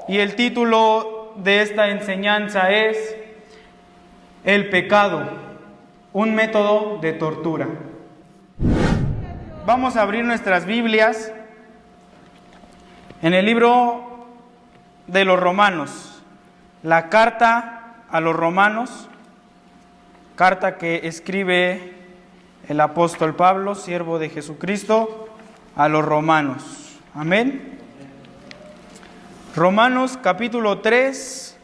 y el título de esta enseñanza es El pecado, un método de tortura. Vamos a abrir nuestras Biblias en el libro de los Romanos, la carta a los Romanos, carta que escribe el apóstol Pablo, siervo de Jesucristo, a los romanos. Amén. Romanos capítulo 3,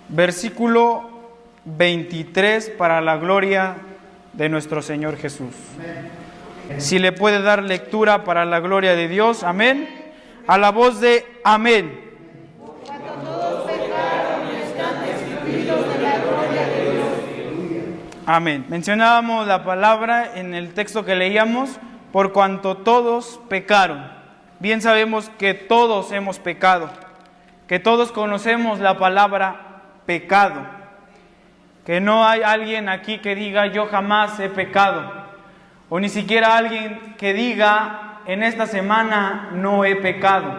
versículo 23, para la gloria de nuestro Señor Jesús. Amén. Si le puede dar lectura para la gloria de Dios, amén. A la voz de amén. Amén. Mencionábamos la palabra en el texto que leíamos, por cuanto todos pecaron. Bien sabemos que todos hemos pecado, que todos conocemos la palabra pecado, que no hay alguien aquí que diga yo jamás he pecado, o ni siquiera alguien que diga en esta semana no he pecado,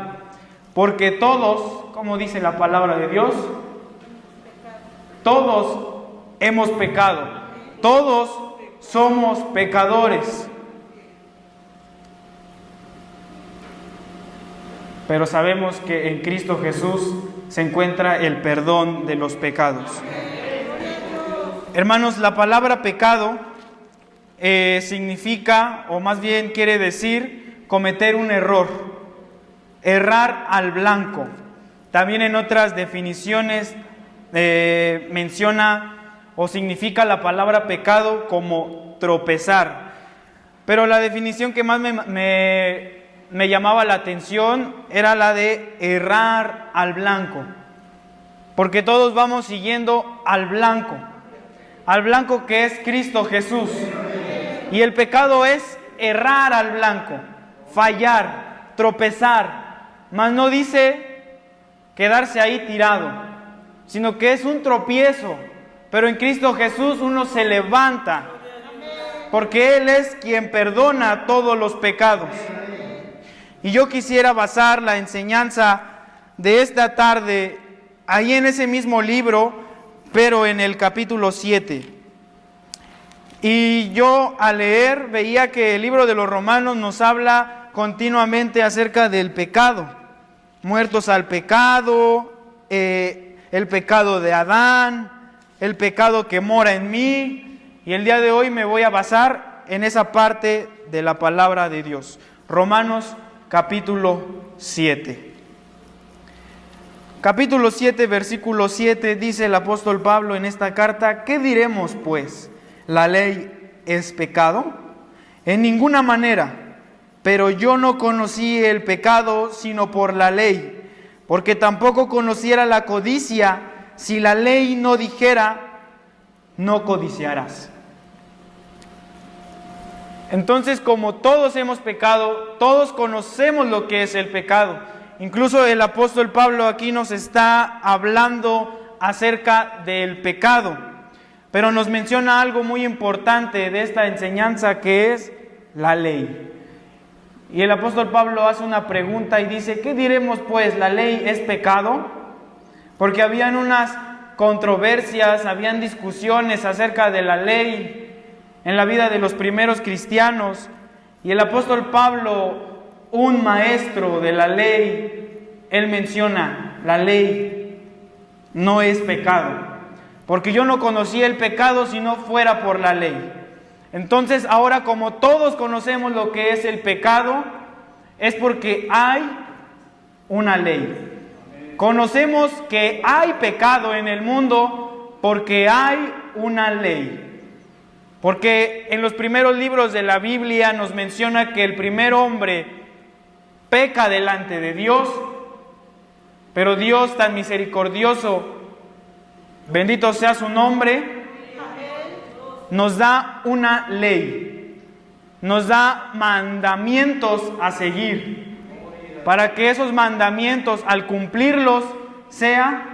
porque todos, como dice la palabra de Dios, todos hemos pecado. Todos somos pecadores, pero sabemos que en Cristo Jesús se encuentra el perdón de los pecados. Hermanos, la palabra pecado significa, o más bien quiere decir, cometer un error, errar al blanco. También en otras definiciones menciona o significa la palabra pecado como tropezar. Pero la definición que más me llamaba la atención era la de errar al blanco. Porque todos vamos siguiendo al blanco que es Cristo Jesús. Y el pecado es errar al blanco, fallar, tropezar. Mas no dice quedarse ahí tirado, sino que es un tropiezo. Pero en Cristo Jesús uno se levanta, porque Él es quien perdona todos los pecados. Y yo quisiera basar la enseñanza de esta tarde ahí en ese mismo libro, pero en el capítulo 7. Y yo al leer veía que el libro de los Romanos nos habla continuamente acerca del pecado, muertos al pecado, el pecado de Adán, el pecado que mora en mí, y el día de hoy me voy a basar en esa parte de la palabra de Dios. Romanos capítulo 7. Capítulo 7, versículo 7, dice el apóstol Pablo en esta carta: ¿qué diremos pues? ¿La ley es pecado? En ninguna manera, pero yo no conocí el pecado sino por la ley, porque tampoco conociera la codicia si la ley no dijera, no codiciarás. Entonces, como todos hemos pecado, todos conocemos lo que es el pecado. Incluso el apóstol Pablo aquí nos está hablando acerca del pecado, pero nos menciona algo muy importante de esta enseñanza, que es la ley. Y el apóstol Pablo hace una pregunta y dice: ¿qué diremos pues? ¿La ley es pecado? Porque habían unas controversias, habían discusiones acerca de la ley en la vida de los primeros cristianos. Y el apóstol Pablo, un maestro de la ley, él menciona: la ley no es pecado, porque yo no conocía el pecado si no fuera por la ley. Entonces ahora, como todos conocemos lo que es el pecado, es porque hay una ley. Conocemos que hay pecado en el mundo porque hay una ley. Porque en los primeros libros de la Biblia nos menciona que el primer hombre peca delante de Dios, pero Dios tan misericordioso, bendito sea su nombre, nos da una ley, nos da mandamientos a seguir, para que esos mandamientos, al cumplirlos, sea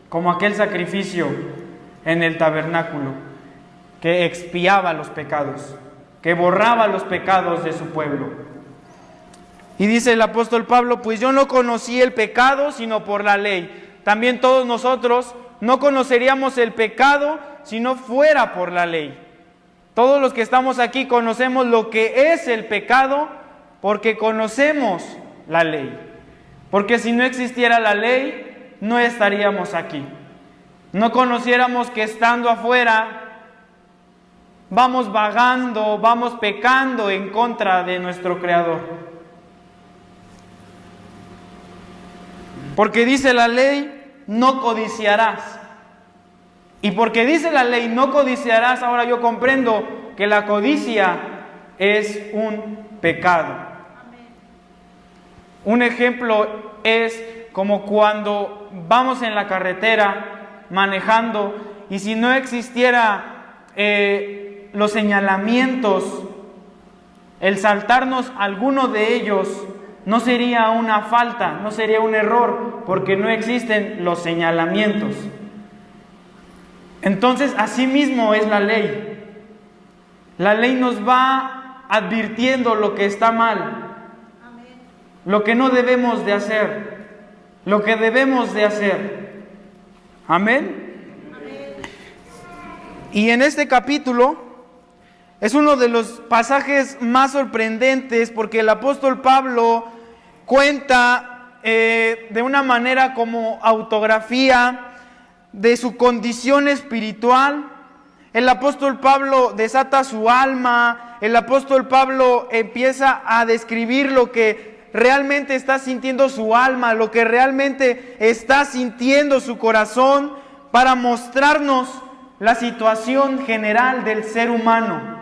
como aquel sacrificio en el tabernáculo, que expiaba los pecados, que borraba los pecados de su pueblo. Y dice el apóstol Pablo, pues yo no conocí el pecado sino por la ley. También todos nosotros no conoceríamos el pecado si no fuera por la ley. Todos los que estamos aquí conocemos lo que es el pecado porque conocemos la ley. Porque si no existiera la ley, no estaríamos aquí. No conociéramos que estando afuera vamos vagando, vamos pecando en contra de nuestro Creador. Porque dice la ley, no codiciarás. Y porque dice la ley, no codiciarás, ahora yo comprendo que la codicia es un pecado. Un ejemplo es como cuando vamos en la carretera manejando y si no existiera los señalamientos, el saltarnos alguno de ellos no sería una falta, no sería un error, porque no existen los señalamientos. Entonces, así mismo es la ley. La ley nos va advirtiendo lo que está mal, lo que no debemos de hacer, lo que debemos de hacer. Amén. Y en este capítulo es uno de los pasajes más sorprendentes porque el apóstol Pablo cuenta de una manera como autografía de su condición espiritual. El apóstol Pablo desata su alma, el apóstol Pablo empieza a describir lo que realmente está sintiendo su alma, lo que realmente está sintiendo su corazón, para mostrarnos la situación general del ser humano.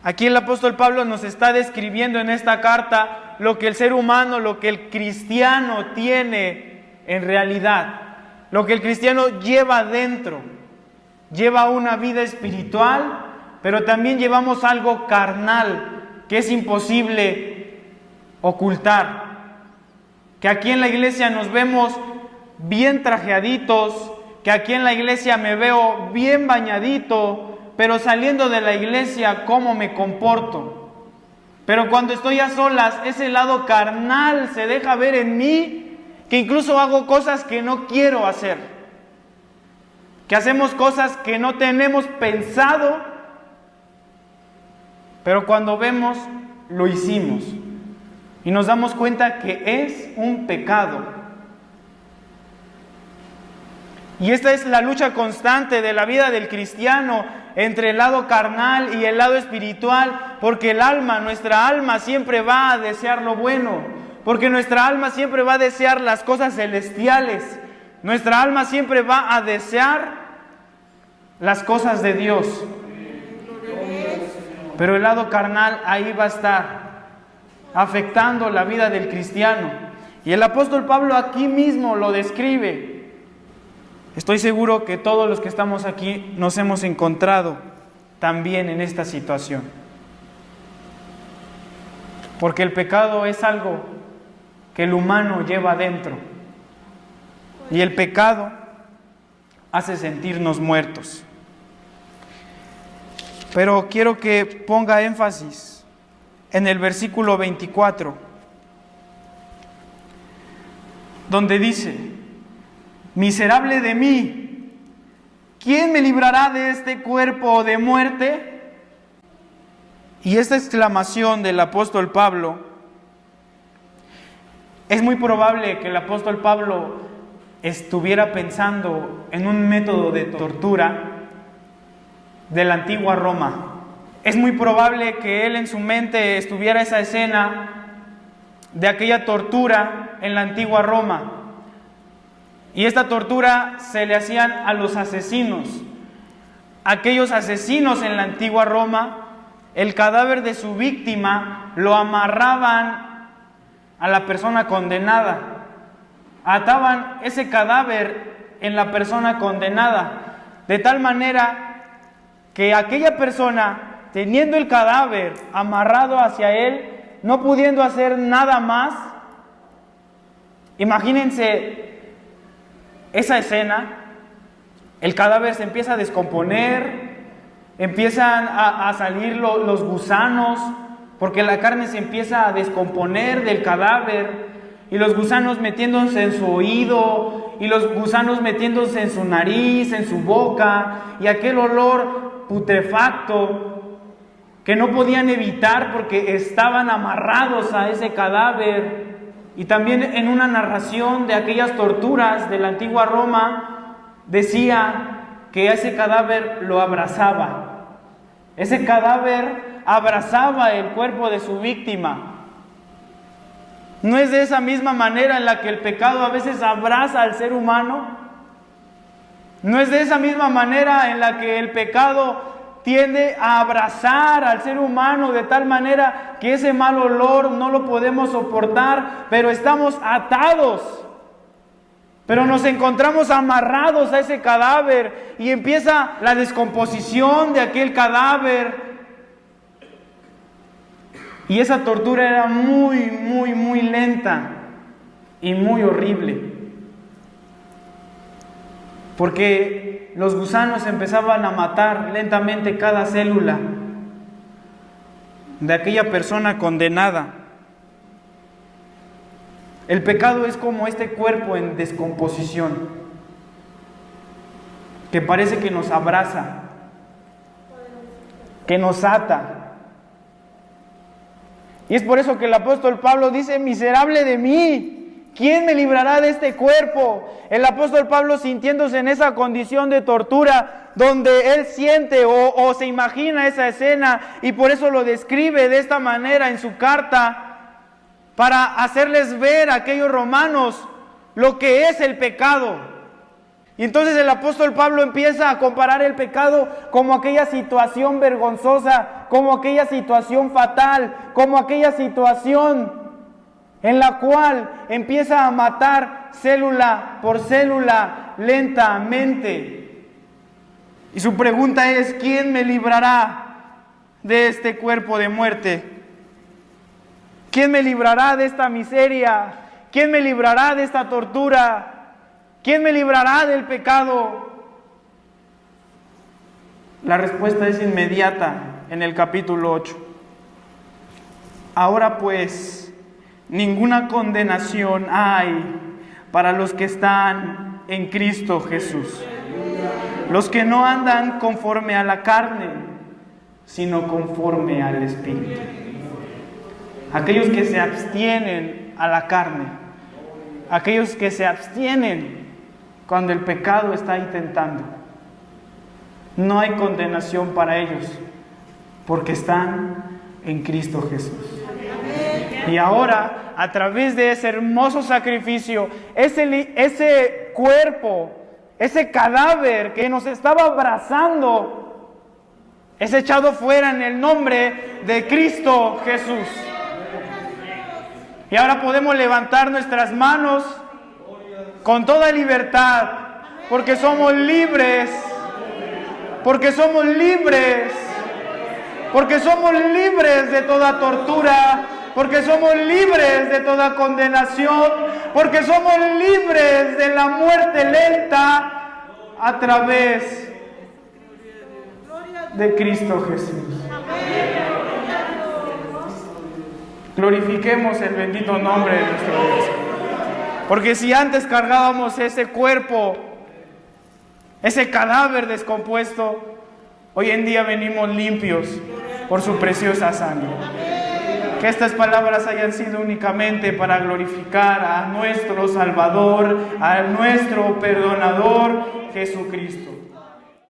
Aquí el apóstol Pablo nos está describiendo en esta carta lo que el ser humano, lo que el cristiano tiene en realidad, lo que el cristiano lleva dentro. Lleva una vida espiritual, pero también llevamos algo carnal que es imposible ocultar. Que aquí en la iglesia nos vemos bien trajeaditos, que aquí en la iglesia me veo bien bañadito, pero saliendo de la iglesia, ¿cómo me comporto? Pero cuando estoy a solas, ese lado carnal se deja ver en mí, que incluso hago cosas que no quiero hacer, que hacemos cosas que no tenemos pensado, pero cuando vemos, lo hicimos. Y nos damos cuenta que es un pecado. Y esta es la lucha constante de la vida del cristiano entre el lado carnal y el lado espiritual, porque el alma, nuestra alma siempre va a desear lo bueno, porque nuestra alma siempre va a desear las cosas celestiales, nuestra alma siempre va a desear las cosas de Dios. Pero el lado carnal ahí va a estar, afectando la vida del cristiano. Y el apóstol Pablo aquí mismo lo describe. Estoy seguro que todos los que estamos aquí nos hemos encontrado también en esta situación. Porque el pecado es algo que el humano lleva dentro. Y el pecado hace sentirnos muertos. Pero quiero que ponga énfasis en el versículo 24, donde dice: miserable de mí, ¿quién me librará de este cuerpo de muerte? Y esta exclamación del apóstol Pablo, es muy probable que el apóstol Pablo estuviera pensando en un método de tortura de la antigua Roma. Es muy probable que él en su mente estuviera esa escena de aquella tortura en la antigua Roma. Y esta tortura se le hacían a los asesinos. Aquellos asesinos en la antigua Roma, el cadáver de su víctima lo amarraban a la persona condenada. Ataban ese cadáver en la persona condenada, de tal manera que aquella persona, teniendo el cadáver amarrado hacia él, no pudiendo hacer nada más, imagínense esa escena, el cadáver se empieza a descomponer, empiezan a salir los gusanos, porque la carne se empieza a descomponer del cadáver, y los gusanos metiéndose en su oído, y los gusanos metiéndose en su nariz, en su boca, y aquel olor putrefacto que no podían evitar porque estaban amarrados a ese cadáver. Y también en una narración de aquellas torturas de la antigua Roma, decía que ese cadáver lo abrazaba. Ese cadáver abrazaba el cuerpo de su víctima. ¿No es de esa misma manera en la que el pecado a veces abraza al ser humano? ¿No es de esa misma manera en la que el pecado tiende a abrazar al ser humano de tal manera que ese mal olor no lo podemos soportar, pero estamos atados? Pero nos encontramos amarrados a ese cadáver y empieza la descomposición de aquel cadáver. Y esa tortura era muy lenta y muy horrible. Porque los gusanos empezaban a matar lentamente cada célula de aquella persona condenada. El pecado es como este cuerpo en descomposición, que parece que nos abraza, que nos ata. Y es por eso que el apóstol Pablo dice: miserable de mí, ¿quién me librará de este cuerpo? El apóstol Pablo, sintiéndose en esa condición de tortura, donde él siente o se imagina esa escena, y por eso lo describe de esta manera en su carta, para hacerles ver a aquellos romanos lo que es el pecado. Y entonces el apóstol Pablo empieza a comparar el pecado como aquella situación vergonzosa, como aquella situación fatal, como aquella situación en la cual empieza a matar célula por célula lentamente. Y su pregunta es: ¿quién me librará de este cuerpo de muerte? ¿Quién me librará de esta miseria? ¿Quién me librará de esta tortura? ¿Quién me librará del pecado? La respuesta es inmediata en el capítulo 8. Ahora pues, ninguna condenación hay para los que están en Cristo Jesús. Los que no andan conforme a la carne, sino conforme al Espíritu. Aquellos que se abstienen a la carne, aquellos que se abstienen cuando el pecado está ahí tentando, no hay condenación para ellos, porque están en Cristo Jesús. Y ahora, a través de ese hermoso sacrificio, ese cuerpo, ese cadáver que nos estaba abrazando, es echado fuera en el nombre de Cristo Jesús. Y ahora podemos levantar nuestras manos con toda libertad, porque somos libres, porque somos libres, porque somos libres de toda tortura, porque somos libres de toda condenación, porque somos libres de la muerte lenta a través de Cristo Jesús. Glorifiquemos el bendito nombre de nuestro Dios. Porque si antes cargábamos ese cuerpo, ese cadáver descompuesto, hoy en día venimos limpios por su preciosa sangre. Que estas palabras hayan sido únicamente para glorificar a nuestro Salvador, a nuestro Perdonador Jesucristo.